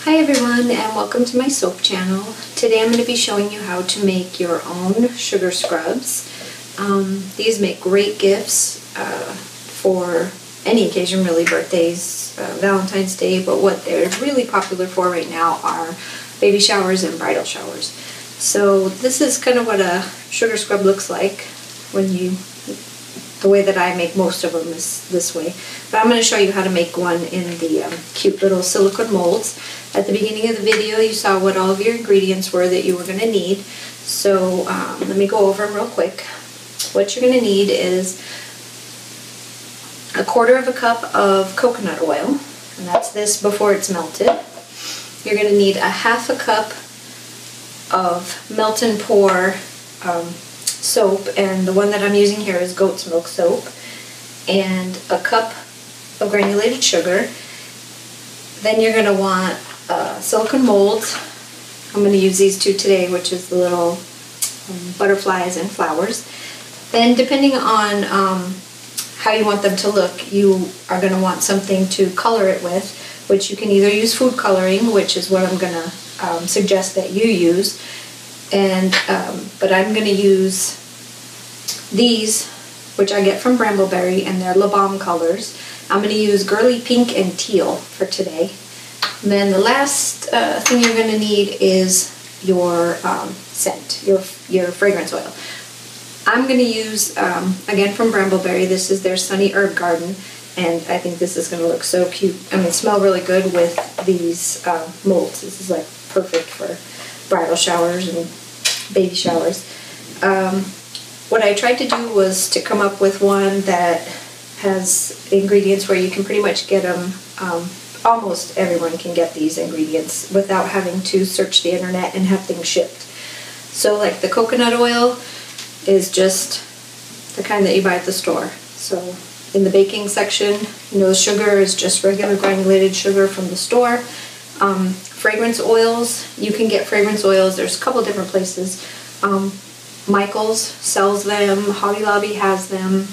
Hi everyone, and welcome to my soap channel. Today I'm going to be showing you how to make your own sugar scrubs. These make great gifts for any occasion, really, birthdays, Valentine's Day, but what they're really popular for right now are baby showers and bridal showers. So this is kind of what a sugar scrub looks like the way that I make most of them is this way. But I'm going to show you how to make one in the cute little silicone molds. At the beginning of the video you saw what all of your ingredients were that you were going to need. So let me go over them real quick. What you're going to need is 1/4 cup of coconut oil, and that's this before it's melted. You're going to need 1/2 cup of melt and pour soap, and the one that I'm using here is goat's milk soap, and 1 cup of granulated sugar. Then you're going to want silicone molds. I'm going to use these two today, which is the little butterflies and flowers. Then depending on how you want them to look, you are going to want something to color it with, which you can either use food coloring, which is what I'm going to suggest that you use, but I'm going to use these, which I get from Brambleberry, and they're La Balm colors. I'm going to use Girly Pink and Teal for today. And then the last thing you're going to need is your scent, your fragrance oil. I'm going to use, again from Brambleberry, this is their Sunny Herb Garden, and I think this is going to look so cute. I mean, smell really good with these molds. This is like perfect for bridal showers and baby showers. What I tried to do was to come up with one that has ingredients where you can pretty much get them, almost everyone can get these ingredients without having to search the internet and have things shipped. So like the coconut oil is just the kind that you buy at the store. So in the baking section, the sugar is just regular granulated sugar from the store. Fragrance oils, you can get fragrance oils. There's a couple different places. Michaels sells them, Hobby Lobby has them.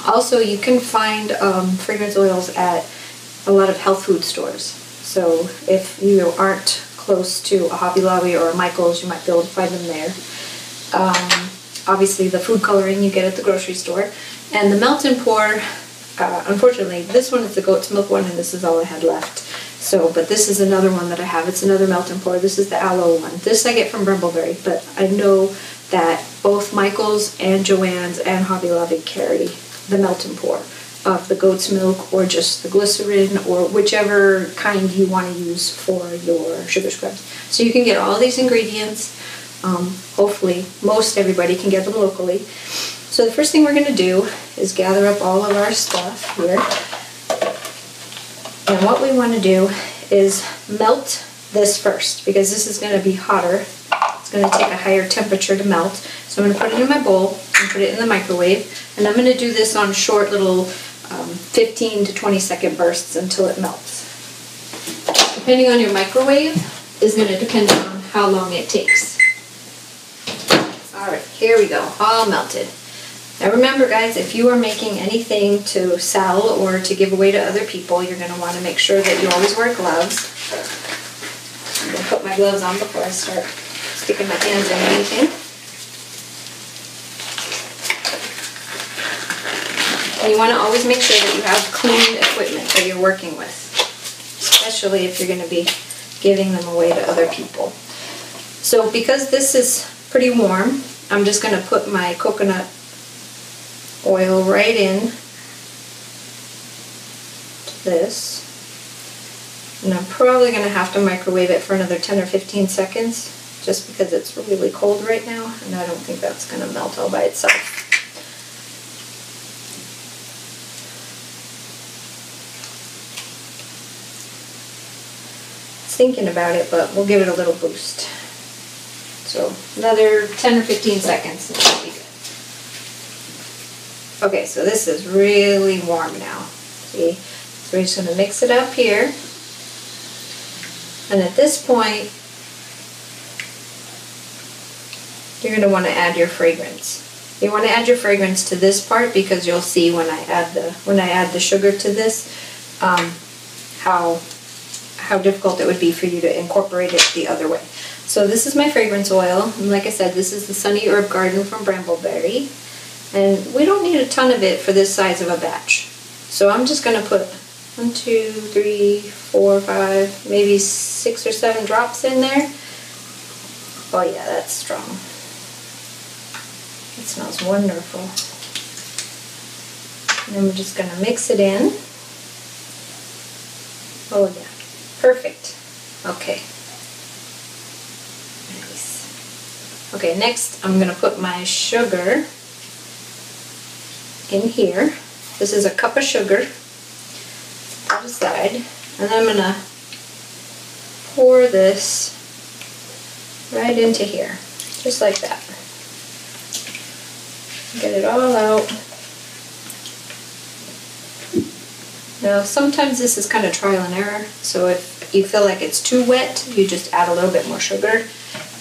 Also, you can find fragrance oils at a lot of health food stores. So if you aren't close to a Hobby Lobby or a Michaels, you might be able to find them there. Obviously, the food coloring you get at the grocery store. And the melt and pour, unfortunately, this one is the goat's milk one, and this is all I had left. So, but this is another one that I have. It's another melt and pour. This is the aloe one. This I get from Brambleberry, but I know that both Michaels and Joann's and Hobby Lobby carry the melt and pour of the goat's milk, or just the glycerin, or whichever kind you want to use for your sugar scrubs. So you can get all these ingredients. Hopefully, most everybody can get them locally. So the first thing we're going to do is gather up all of our stuff here. And what we want to do is melt this first, because this is going to be hotter. It's going to take a higher temperature to melt. So I'm going to put it in my bowl and put it in the microwave. And I'm going to do this on short little 15 to 20 second bursts until it melts. Depending on your microwave is going to depend on how long it takes. Alright, here we go, all melted. Now remember guys, if you are making anything to sell or to give away to other people, you're going to want to make sure that you always wear gloves. I'm going to put my gloves on before I start sticking my hands in anything. And you want to always make sure that you have clean equipment that you're working with, especially if you're going to be giving them away to other people. So because this is pretty warm, I'm just going to put my coconut oil right in to this. And I'm probably going to have to microwave it for another 10 or 15 seconds, just because it's really cold right now, and I don't think that's going to melt all by itself. Thinking about it, but we'll give it a little boost. So another 10 or 15 seconds and it'll be good. Okay, so this is really warm now. See? So we're just going to mix it up here. And at this point, you're going to want to add your fragrance. You want to add your fragrance to this part, because you'll see when I add the sugar to this, how how difficult it would be for you to incorporate it the other way. So this is my fragrance oil, and like I said, this is the Sunny Herb Garden from Brambleberry. And we don't need a ton of it for this size of a batch. So I'm just going to put 1, 2, 3, 4, 5, maybe 6 or 7 drops in there. Oh yeah, that's strong. It smells wonderful. And then we're just going to mix it in. Oh yeah, perfect. Okay. Nice. Okay, next I'm going to put my sugar in here. This is a cup of sugar. Put aside. And then I'm going to pour this right into here. Just like that. Get it all out. Now sometimes this is kind of trial and error, so if you feel like it's too wet, you just add a little bit more sugar.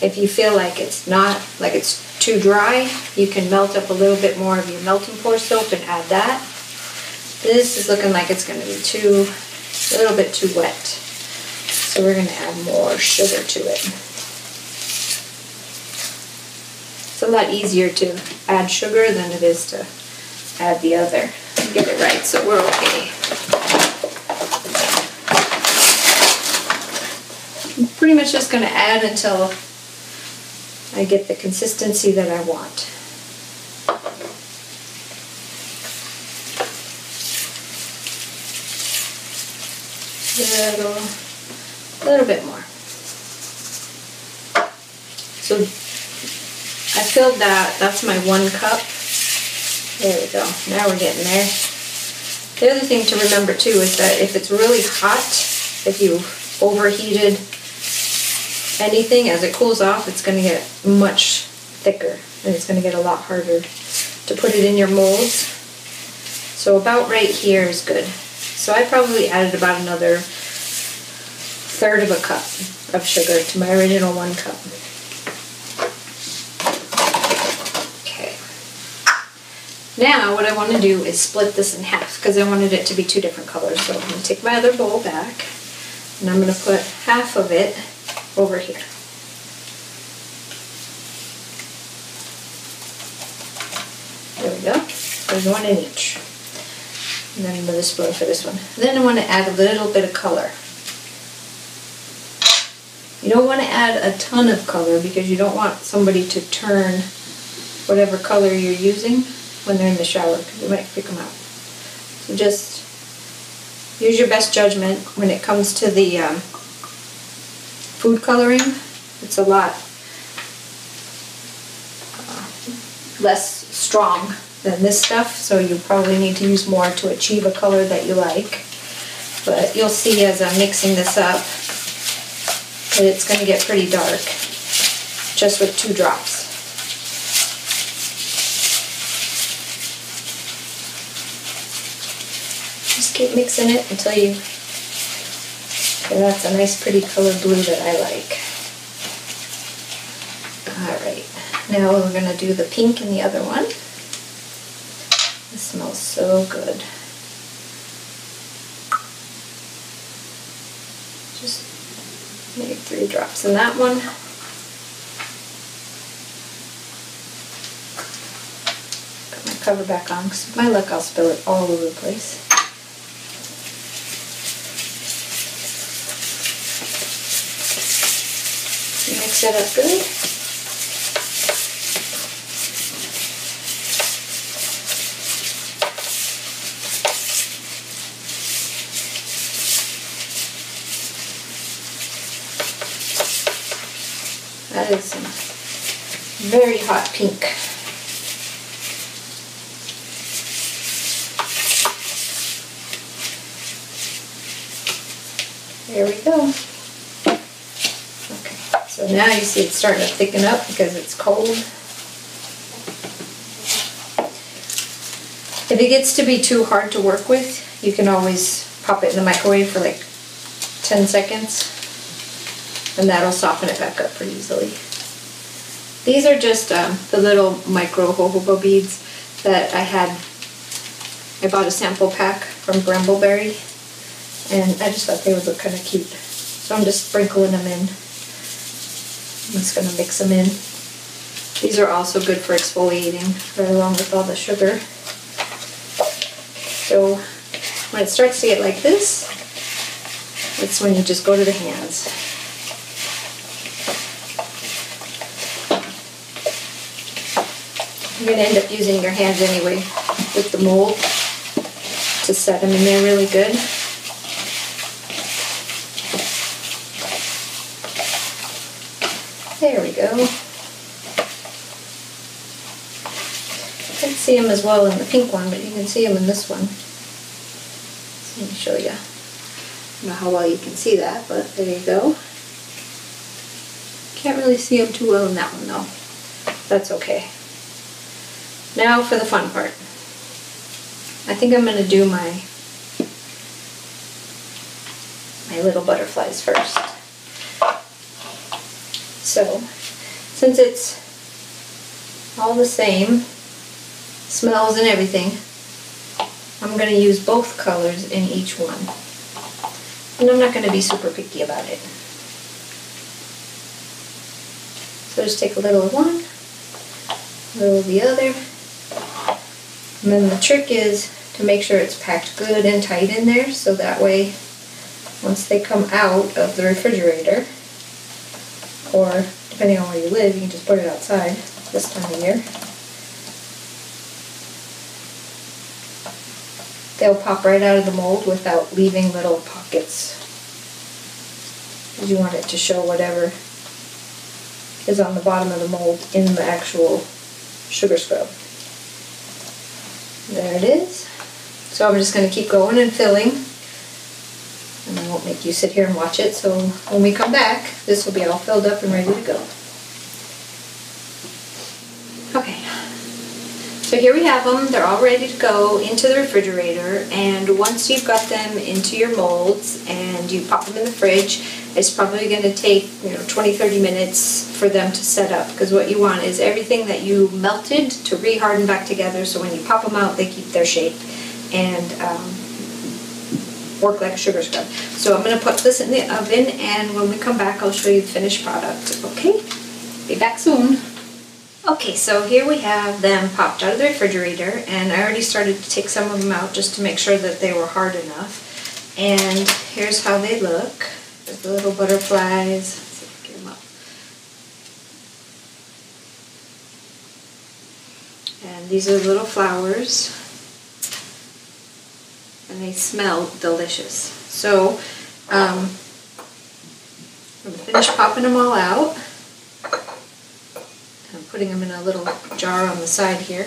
If you feel like it's not, like it's too dry, you can melt up a little bit more of your melt and pour soap and add that. This is looking like it's going to be a little bit too wet, so we're going to add more sugar to it. It's a lot easier to add sugar than it is to add the other. Get it right, so we're okay. I'm pretty much just going to add until I get the consistency that I want. A little bit more. So I filled that. That's my 1 cup. There we go. Now we're getting there. The other thing to remember too is that if it's really hot, if you overheated anything, as it cools off, it's going to get much thicker and it's going to get a lot harder to put it in your molds. So about right here is good. So I probably added about another 1/3 of a cup of sugar to my original 1 cup. Now what I want to do is split this in half because I wanted it to be 2 different colors. So I'm going to take my other bowl back and I'm going to put half of it over here. There we go. There's 1 in each. And then I'm going to spoon for this one. Then I want to add a little bit of color. You don't want to add a ton of color because you don't want somebody to turn whatever color you're using when they're in the shower, because you might pick them out. So just use your best judgment when it comes to the food coloring. It's a lot less strong than this stuff, so you probably need to use more to achieve a color that you like. But you'll see as I'm mixing this up that it's going to get pretty dark just with 2 drops. Just keep mixing it until you, okay, that's a nice pretty color blue that I like. Alright, now we're going to do the pink in the other one. This smells so good. Just maybe 3 drops in that one. Put my cover back on, because with my luck I'll spill it all over the place. Mix it up good. That is some very hot pink. There we go. So now you see it's starting to thicken up because it's cold. If it gets to be too hard to work with, you can always pop it in the microwave for like 10 seconds and that'll soften it back up pretty easily. These are just the little micro jojoba beads that I bought a sample pack from Brambleberry and I just thought they would look kind of cute. So I'm just sprinkling them in. I'm just going to mix them in. These are also good for exfoliating, right along with all the sugar. So when it starts to get like this, it's when you just go to the hands. You're going to end up using your hands anyway with the mold to set them in there really good. There we go. You can't see them as well in the pink one, but you can see them in this one. So let me show you. I don't know how well you can see that, but there you go. Can't really see them too well in that one though. That's okay. Now for the fun part. I think I'm going to do my little butterflies first. So, since it's all the same, smells and everything, I'm going to use both colors in each one. And I'm not going to be super picky about it. So just take a little of one, a little of the other. And then the trick is to make sure it's packed good and tight in there, so that way once they come out of the refrigerator, or depending on where you live, you can just put it outside this time of year, they'll pop right out of the mold without leaving little pockets. You want it to show whatever is on the bottom of the mold in the actual sugar scrub. There it is. So I'm just going to keep going and filling, and I won't make you sit here and watch it, so when we come back this will be all filled up and ready to go. Okay, so here we have them. They're all ready to go into the refrigerator, and once you've got them into your molds and you pop them in the fridge, it's probably going to take 20-30 minutes for them to set up, because what you want is everything that you melted to re-harden back together, so when you pop them out they keep their shape and work like a sugar scrub. So I'm going to put this in the oven, and when we come back I'll show you the finished product. Okay? Be back soon. Okay, so here we have them popped out of the refrigerator, and I already started to take some of them out just to make sure that they were hard enough. And here's how they look. There's the little butterflies. Let's see if I can get them up. And these are the little flowers. And they smell delicious. So I'm going to finish popping them all out. I'm putting them in a little jar on the side here.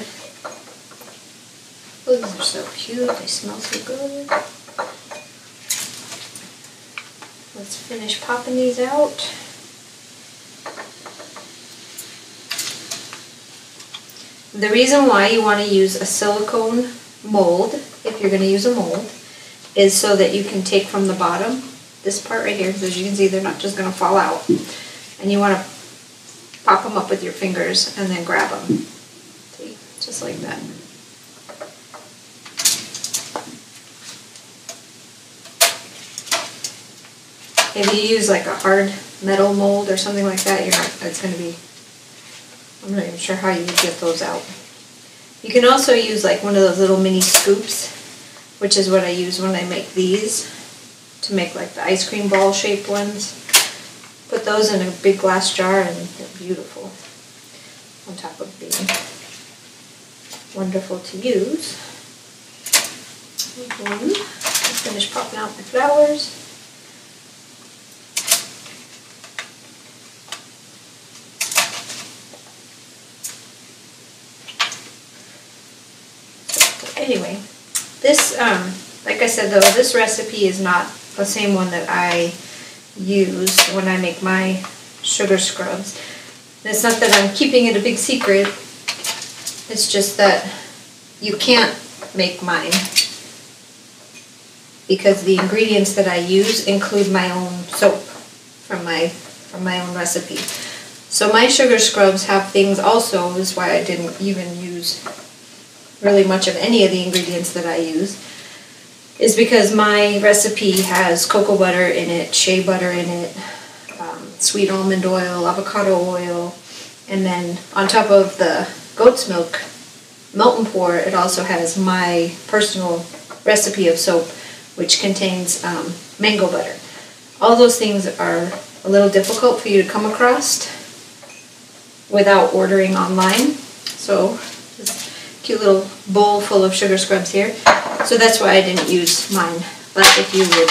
Oh, these are so cute. They smell so good. Let's finish popping these out. The reason why you want to use a silicone mold, if you're going to use a mold, is so that you can take from the bottom, this part right here, because as you can see they're not just going to fall out, and you want to pop them up with your fingers and then grab them. See, just like that. If you use like a hard metal mold or something like that, it's going to be, I'm not even sure how you would get those out. You can also use like one of those little mini scoops, which is what I use when I make these, to make like the ice cream ball shaped ones. Put those in a big glass jar and they're beautiful, on top of being wonderful to use. Let's finish popping out my flowers. Anyway, this, like I said though, this recipe is not the same one that I use when I make my sugar scrubs. And it's not that I'm keeping it a big secret, it's just that you can't make mine because the ingredients that I use include my own soap from my own recipe. So my sugar scrubs have things also, is why I didn't even use really much of any of the ingredients that I use, is because my recipe has cocoa butter in it, shea butter in it, sweet almond oil, avocado oil, and then on top of the goat's milk melt and pour, it also has my personal recipe of soap, which contains mango butter. All those things are a little difficult for you to come across without ordering online. So this cute little bowl full of sugar scrubs here. So that's why I didn't use mine. But if you would,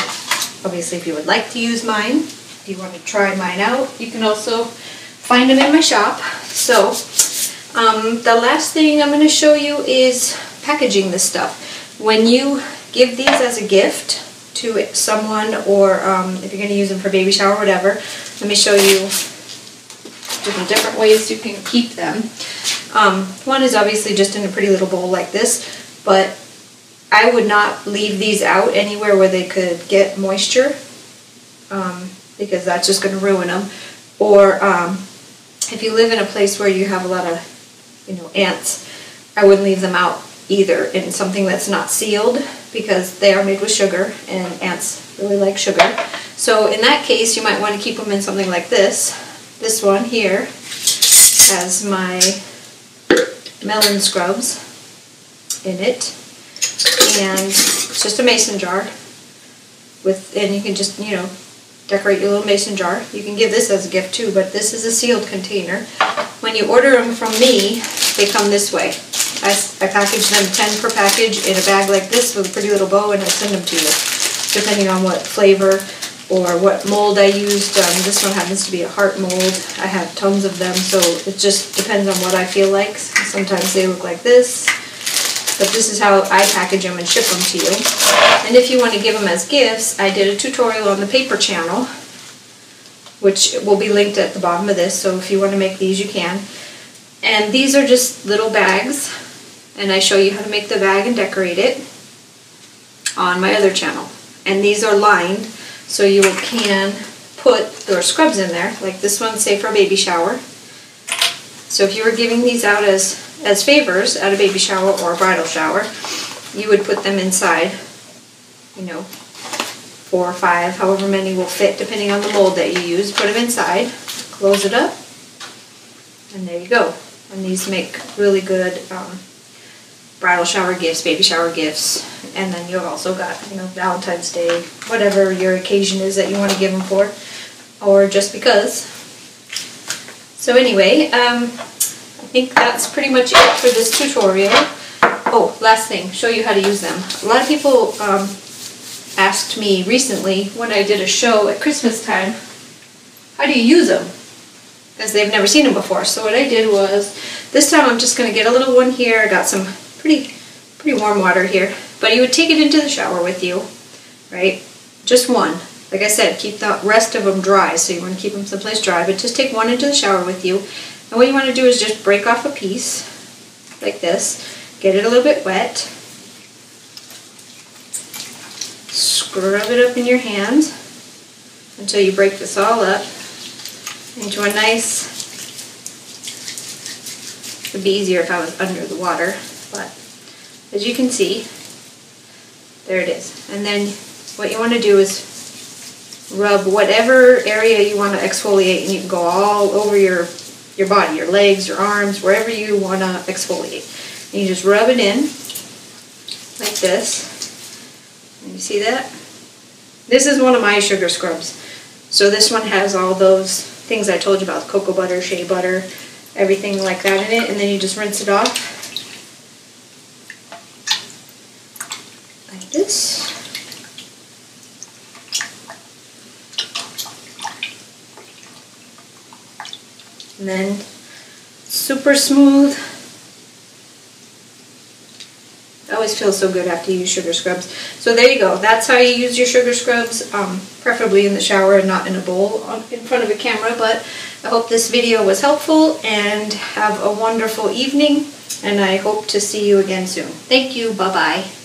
obviously if you would like to use mine, if you want to try mine out, you can also find them in my shop. So the last thing I'm going to show you is packaging this stuff. When you give these as a gift to someone, or if you're going to use them for baby shower or whatever, let me show you different ways you can keep them. One is obviously just in a pretty little bowl like this, but I would not leave these out anywhere where they could get moisture, because that's just going to ruin them. Or if you live in a place where you have a lot of ants, I wouldn't leave them out either in something that's not sealed, because they are made with sugar and ants really like sugar. So in that case, you might want to keep them in something like this. This one here has my melon scrubs in it, and it's just a mason jar and you can just decorate your little mason jar. You can give this as a gift too, but this is a sealed container. When you order them from me, they come this way. I package them 10 per package in a bag like this with a pretty little bow, and I send them to you, depending on what flavor or what mold I used. This one happens to be a heart mold. I have tons of them, so it just depends on what I feel like. Sometimes they look like this, but this is how I package them and ship them to you. And if you want to give them as gifts, I did a tutorial on the paper channel, which will be linked at the bottom of this, so if you want to make these, you can. And these are just little bags, and I show you how to make the bag and decorate it on my other channel. And these are lined, so you can put your scrubs in there, like this one, say for a baby shower. So if you were giving these out as favors at a baby shower or a bridal shower, you would put them inside, 4 or 5, however many will fit depending on the mold that you use. Put them inside, close it up, and there you go. And these make really good bridal shower gifts, baby shower gifts, and then you've also got, Valentine's Day, whatever your occasion is that you want to give them for, or just because. So anyway, I think that's pretty much it for this tutorial. Oh, last thing, show you how to use them. A lot of people asked me recently when I did a show at Christmas time, how do you use them? Because they've never seen them before. So what I did was, this time I'm just going to get a little one here. I got some pretty warm water here. But you would take it into the shower with you, right? Just one. Like I said, keep the rest of them dry, so you want to keep them someplace dry, but just take one into the shower with you. And what you want to do is just break off a piece, like this. Get it a little bit wet. Scrub it up in your hand until you break this all up into a nice, it would be easier if I was under the water, but as you can see, there it is. And then what you want to do is rub whatever area you want to exfoliate, and you can go all over your body, your legs, your arms, wherever you want to exfoliate. And you just rub it in like this. And you see that? This is one of my sugar scrubs. So this one has all those things I told you about, cocoa butter, shea butter, everything like that in it, and then you just rinse it off like this. And then super smooth. It always feels so good after you use sugar scrubs. So there you go. That's how you use your sugar scrubs, preferably in the shower and not in a bowl in front of a camera. But I hope this video was helpful, and have a wonderful evening, and I hope to see you again soon. Thank you. Bye-bye.